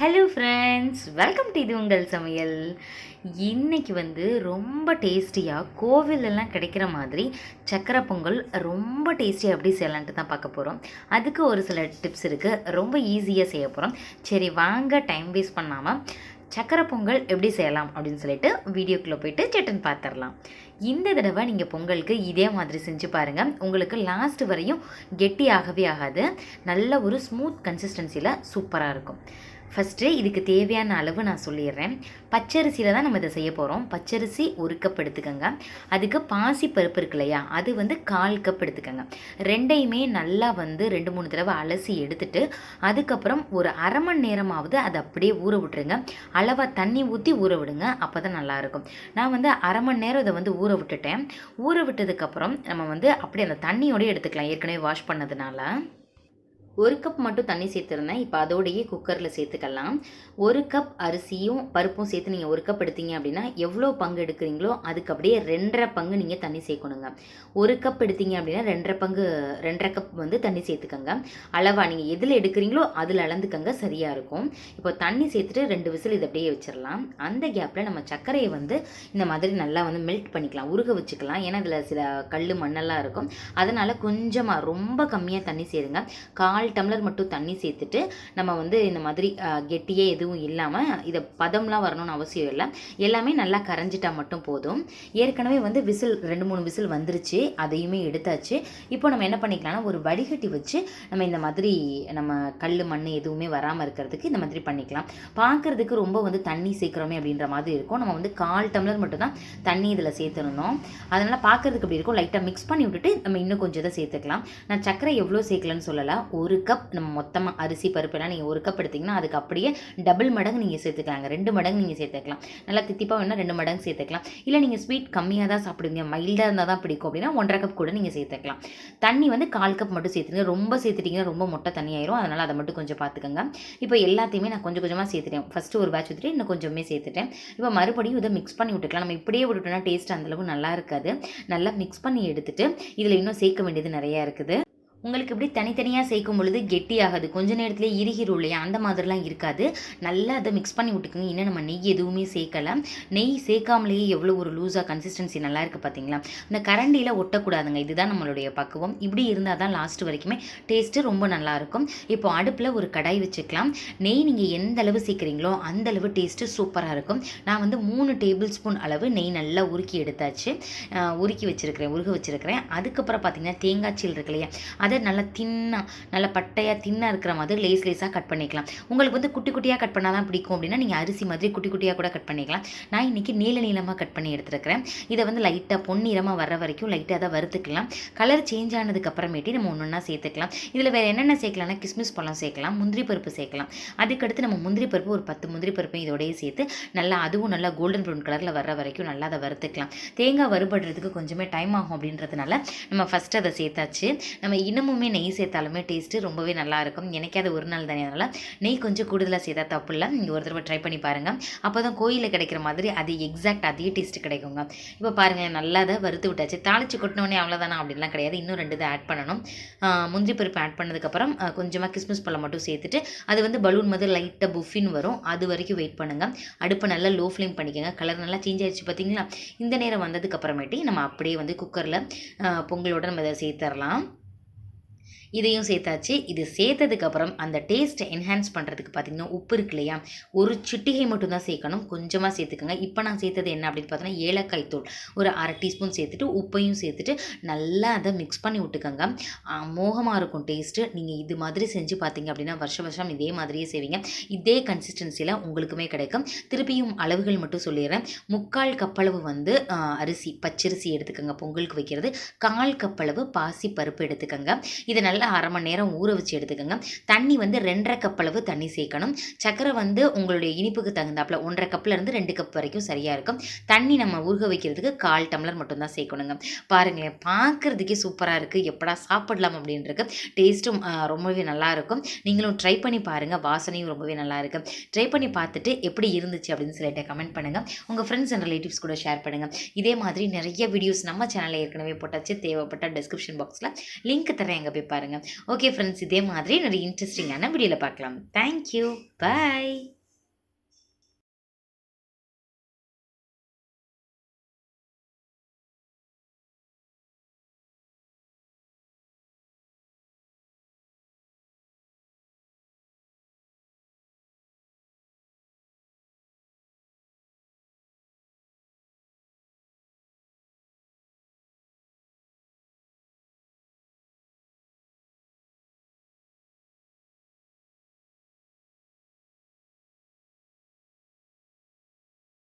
Hello friends, welcome to இது உங்கள் சமையல். இன்றைக்கி ரொம்ப டேஸ்டியாக கோவிலெல்லாம் கிடைக்கிற மாதிரி சக்கரை பொங்கல் ரொம்ப டேஸ்டியாக எப்படி செய்யலான்ட்டு தான் பார்க்க போகிறோம். அதுக்கு ஒரு சில டிப்ஸ் இருக்குது, ரொம்ப ஈஸியாக செய்ய போகிறோம். சரி வாங்க, டைம் வேஸ்ட் பண்ணாமல் சக்கரை பொங்கல் எப்படி செய்யலாம் அப்படின்னு சொல்லிட்டு வீடியோக்குள்ளே போயிட்டு சட்டுன்னு பார்த்துடலாம். இந்த தடவை நீங்கள் பொங்கலுக்கு இதே மாதிரி செஞ்சு பாருங்கள். உங்களுக்கு லாஸ்ட் வரையும் கெட்டி ஆகவே ஆகாது. நல்ல ஒரு ஸ்மூத் கன்சிஸ்டன்சியில் சூப்பராக இருக்கும். ஃபஸ்ட்டு இதுக்கு தேவையான அளவு நான் சொல்லிடுறேன். பச்சரிசியில் தான் நம்ம இதை செய்ய போகிறோம். பச்சரிசி 1 கப் எடுத்துக்கோங்க. அதுக்கு பாசி பருப்பு இருக்கு இல்லையா, அது 1/4 கப் எடுத்துக்கோங்க. ரெண்டையுமே நல்லா 2-3 தடவை அலசி எடுத்துட்டு அதுக்கப்புறம் ஒரு அரை மணி நேரமாவது அதை அப்படியே ஊற விட்டுருங்க. அளவாக தண்ணி ஊற்றி ஊற விடுங்க, அப்போ தான் நல்லாயிருக்கும். நான் அரை மணி நேரம் இதை ஊற விட்டுட்டேன். ஊற விட்டதுக்கப்புறம் நம்ம அப்படியே அந்த தண்ணியோடய எடுத்துக்கலாம், ஏற்கனவே வாஷ் பண்ணதுனால. 1 கப் மட்டும் தண்ணி சேர்த்துருந்தேன். இப்போ அதோடையே குக்கரில் சேர்த்துக்கலாம். 1 கப் அரிசியும் பருப்பும் சேர்த்து நீங்கள் 1 கப் எடுத்தீங்க அப்படின்னா எவ்வளோ பங்கு எடுக்கிறீங்களோ அதுக்கு அப்படியே 2.5 பங்கு நீங்கள் தண்ணி சேர்க்கணுங்க. 1 கப் எடுத்தீங்க அப்படின்னா 2.5 கப் தண்ணி சேர்த்துக்கோங்க. அளவாக நீங்கள் எதில் எடுக்கிறீங்களோ அதில் அளந்துக்கங்க, சரியாக இருக்கும். இப்போ தண்ணி சேர்த்துட்டு 2 விசில் இதை அப்படியே வச்சிடலாம். அந்த கேப்பில் நம்ம சர்க்கரையை இந்த மாதிரி நல்லா மெல்ட் பண்ணிக்கலாம், உருக வச்சுக்கலாம். ஏன்னா இதில் சில கல் மண்ணெல்லாம் இருக்கும். அதனால் கொஞ்சமாக ரொம்ப கம்மியாக தண்ணி சேருங்க. 1/4 டம்ளர் மட்டும் தண்ணி சேர்த்துட்டு நம்ம இந்த மாதிரி கெட்டியே எதுவும் இல்லாமல், இதை பதம்லாம் வரணும்னு அவசியம் இல்லை, எல்லாமே நல்லா கரைஞ்சிட்டா மட்டும் போதும். ஏற்கனவே விசில் 2-3 விசில் வந்துருச்சு, அதையுமே எடுத்தாச்சு. இப்போ நம்ம என்ன பண்ணிக்கலாம்னா, ஒரு வடிகட்டி வச்சு நம்ம இந்த மாதிரி நம்ம கல் மண் எதுவுமே வராமல் இருக்கிறதுக்கு இந்த மாதிரி பண்ணிக்கலாம். பார்க்குறதுக்கு ரொம்ப தண்ணி சேர்க்குறோமே அப்படின்ற மாதிரி இருக்கும். நம்ம 1/4 டம்ளர் மட்டும் தான் தண்ணி இதில் சேர்த்துடணும். அதனால் பார்க்குறதுக்கு அப்படி இருக்கும். லைட்டாக மிக்ஸ் பண்ணி விட்டுட்டு நம்ம இன்னும் கொஞ்சம் இதை சேர்த்துக்கலாம். நான் சக்கரை எவ்வளோ சேர்க்கலன்னு சொல்லலாம். 1 கப் நம்ம மொத்தமாக அரிசி பருப்புலாம் நீங்கள் 1 கப் எடுத்திங்கன்னா அதுக்கு அப்படியே டபுள் மடங்கு நீங்கள் சேர்த்துக்கலாங்க. 2 மடங்கு நீங்கள் சேர்த்துக்கலாம். நல்லா தித்திப்பாக வேணால் 2 மடங்கு சேர்த்துக்கலாம். இல்லை நீங்கள் ஸ்வீட் கம்மியாக தான் சாப்பிடுவீங்க, மைல்டாக இருந்தால் தான் பிடிக்கும் அப்படின்னா 1.5 கப் கூட நீங்கள் சேர்த்துக்கலாம். தண்ணி 1/4 கப் மட்டும் சேர்த்துங்க. ரொம்ப சேர்த்துட்டிங்கன்னா ரொம்ப மொட்டை தண்ணி ஆயிரும். அதனால் அதை மட்டும் கொஞ்சம் பார்த்துக்கோங்க. இப்போ எல்லாத்தையுமே நான் கொஞ்சம் கொஞ்சமாக சேர்த்துட்டேன். ஃபஸ்ட்டு ஒரு பேட்ச் ஊற்றிட்டு இன்னும் கொஞ்சமே சேர்த்துட்டேன். இப்போ மறுபடியும் இதை மிக்ஸ் பண்ணி விட்டுக்கலாம். நம்ம இப்படியே விட்டுட்டோம்னா டேஸ்ட் அந்தளவு நல்லா இருக்காது. நல்லா மிக்ஸ் பண்ணி எடுத்துகிட்டு இதில் இன்னும் சேர்க்க வேண்டியது நிறையா இருக்குது. உங்களுக்கு இப்படி தனித்தனியாக சேர்க்கும் பொழுது கெட்டி ஆகாது, கொஞ்ச நேரத்துலேயே இறுகிரும் இல்லையா, அந்த மாதிரிலாம் இருக்காது. நல்லா அதை மிக்ஸ் பண்ணி விட்டுக்குங்க. இன்னும் நம்ம நெய் எதுவுமே சேர்க்கலை. நெய் சேர்க்காமலேயே எவ்வளோ ஒரு லூஸாக கன்சிஸ்டன்சி நல்லா இருக்குது பார்த்தீங்களா. இந்த கரண்டியில் ஒட்டக்கூடாதுங்க, இதுதான் நம்மளுடைய பக்குவம். இப்படி இருந்தால் தான் லாஸ்ட் வரைக்குமே டேஸ்ட்டு ரொம்ப நல்லாயிருக்கும். இப்போ அடுப்பில் ஒரு கடாய் வச்சுக்கலாம். நெய் நீங்கள் எந்த அளவு சேர்க்குறீங்களோ அந்தளவு டேஸ்ட்டு சூப்பராக இருக்கும். நான் 3 டேபிள் ஸ்பூன் அளவு நெய் நல்லா உருக்கி எடுத்தாச்சு, உருக வச்சுருக்கிறேன். அதுக்கப்புறம் பார்த்தீங்கன்னா தேங்காய் சீல் இருக்கு இல்லையா, அதை நல்லா தின்னாக, நல்லா பட்டையாக தின்னாக இருக்கிற மாதிரி லேஸாக கட் பண்ணிக்கலாம். உங்களுக்கு குட்டி குட்டியாக கட் பண்ணால் தான் பிடிக்கும் அப்படின்னா நீங்கள் அரிசி மாதிரி குட்டி குட்டியாக கூட கட் பண்ணிக்கலாம். நான் இன்றைக்கி நீளமாக கட் பண்ணி எடுத்துருக்கிறேன். இதை லைட்டாக பொன்னிறமாக வர்ற வரைக்கும் லைட்டாக அதை வறுத்துக்கலாம். கலர் சேஞ்ச் ஆனதுக்கு அப்புறமேட்டு நம்ம ஒன்றா சேர்த்துக்கலாம். இதில் வேறு என்னென்ன சேர்க்கலாம்னா, கிஸ்மிஸ் பழம் சேர்க்கலாம், முந்திரி பருப்பு சேர்க்கலாம். அதுக்கடுத்து நம்ம முந்திரி பருப்பு ஒரு 10 முந்திரி பருப்பையும் இதோடய சேர்த்து நல்லா அதுவும் நல்லா கோல்டன் ப்ரௌன் கலரில் வர்ற வரைக்கும் நல்லா அதை வறுத்துக்கலாம். தேங்காய் வறுபடுறதுக்கு கொஞ்சமே டைம் ஆகும் அப்படின்றதுனால நம்ம ஃபஸ்ட்டு அதை சேர்த்தாச்சு. நம்ம இன்னமுமே நெய் சேர்த்தாலுமே டேஸ்ட்டு ரொம்பவே நல்லாயிருக்கும். எனக்கே அது ஒரு நாள் தானே, அதனால் நெய் கொஞ்சம் கூடுதலாக சேர்த்தா தப்பு இல்லை. நீங்கள் ஒரு தடவை ட்ரை பண்ணி பாருங்கள். அப்போ தான் கோயிலில் கிடைக்கிற மாதிரி அது எக்ஸாக்ட் அதே டேஸ்ட்டு கிடைக்குங்க. இப்போ பாருங்கள், நல்லா அதை வறுத்து விட்டாச்சு. தாளிச்சு கொட்டினோடனே அவ்வளோதானா அப்படின்லாம் கிடையாது. இன்னும் 2 இதை ஆட் பண்ணணும். முந்திரி பருப்பு ஆட் பண்ணதுக்கப்புறம் கொஞ்சமாக கிஸ்மிஸ் பழம் மட்டும் சேர்த்துட்டு அது பலூன் மாதிரி லைட்டாக புஃபின்னு வரும், அது வரைக்கும் வெயிட் பண்ணுங்கள். அடுப்பை நல்லா லோ ஃப்ளேம் பண்ணிக்கோங்க. கலர் நல்லா சேஞ்ச் ஆகிடுச்சு பார்த்தீங்களா. இந்த நேரம் வந்ததுக்கப்புறமேட்டு நம்ம அப்படியே குக்கரில் பொங்கலோடு நம்ம இதை சேர்த்துடலாம். இதையும் சேர்த்தாச்சு. இது சேர்த்ததுக்கப்புறம் அந்த டேஸ்ட்டை என்ஹான்ஸ் பண்ணுறதுக்கு பார்த்திங்கன்னா உப்பு இருக்கு இல்லையா, ஒரு சிட்டிகை மட்டும் தான் சேர்க்கணும், கொஞ்சமாக சேர்த்துக்கோங்க. இப்போ நான் சேர்த்தது என்ன அப்படின்னு பார்த்தீங்கன்னா ஏலக்காய் தூள் ஒரு 1/2 டீஸ்பூன் சேர்த்துட்டு உப்பையும் சேர்த்துட்டு நல்லா அதை மிக்ஸ் பண்ணி விட்டுக்கோங்க. மோகமாக இருக்கும் டேஸ்ட்டு. நீங்கள் இது மாதிரி செஞ்சு பார்த்தீங்க அப்படின்னா வருஷம் இதே மாதிரியே செய்வீங்க. இதே கன்சிஸ்டன்சியில் உங்களுக்குமே கிடைக்கும். திருப்பியும் அளவுகள் மட்டும் சொல்லிடுறேன். 3/4 கப்பளவு அரிசி பச்சரிசி எடுத்துக்கோங்க பொங்கலுக்கு வைக்கிறது. 1/4 கப்பளவு பாசி பருப்பு எடுத்துக்கோங்க. இதை நல்லா அரை மணி நேரம் ஊற வச்சு எடுத்துக்கோங்க. தண்ணி 2.5 கப் அளவு தண்ணி சேர்க்கணும். சக்கரை உங்களுடைய இனிப்புக்கு தகுந்தாப்புல 1.5 கப்லேருந்து 2 கப் வரைக்கும் சரியாக இருக்கும். தண்ணி நம்ம ஊற வைக்கிறதுக்கு 1/4 டம்ளர் மட்டும்தான் சேர்க்கணுங்க. பாருங்களேன், பார்க்குறதுக்கே சூப்பராக இருக்குது. எப்படா சாப்பிடலாம் அப்படின்றது. டேஸ்ட்டும் ரொம்பவே நல்லாயிருக்கும். நீங்களும் ட்ரை பண்ணி பாருங்கள். வாசனையும் ரொம்பவே நல்லாயிருக்கு. ட்ரை பண்ணி பார்த்துட்டு எப்படி இருந்துச்சு அப்படின்னு சொல்லிட்டு கமெண்ட் பண்ணுங்கள். உங்கள் ஃப்ரெண்ட்ஸ் அண்ட் ரிலேட்டிவ்ஸ் கூட ஷேர் பண்ணுங்கள். இதே மாதிரி நிறைய வீடியோஸ் நம்ம சேனலில் ஏற்கனவே போட்டாச்சு. தேவைப்பட்ட டிஸ்கிரிப்ஷன் பாக்ஸில் லிங்க் தரேன், எங்கே போய் பாருங்கள். பாருங்கள். ஓகே ஃப்ரெண்ட்ஸ், இதே மாதிரி நிறைய இன்ட்ரெஸ்டிங்கான வீடியோவில் பார்க்கலாம். தேங்க்யூ, பாய்.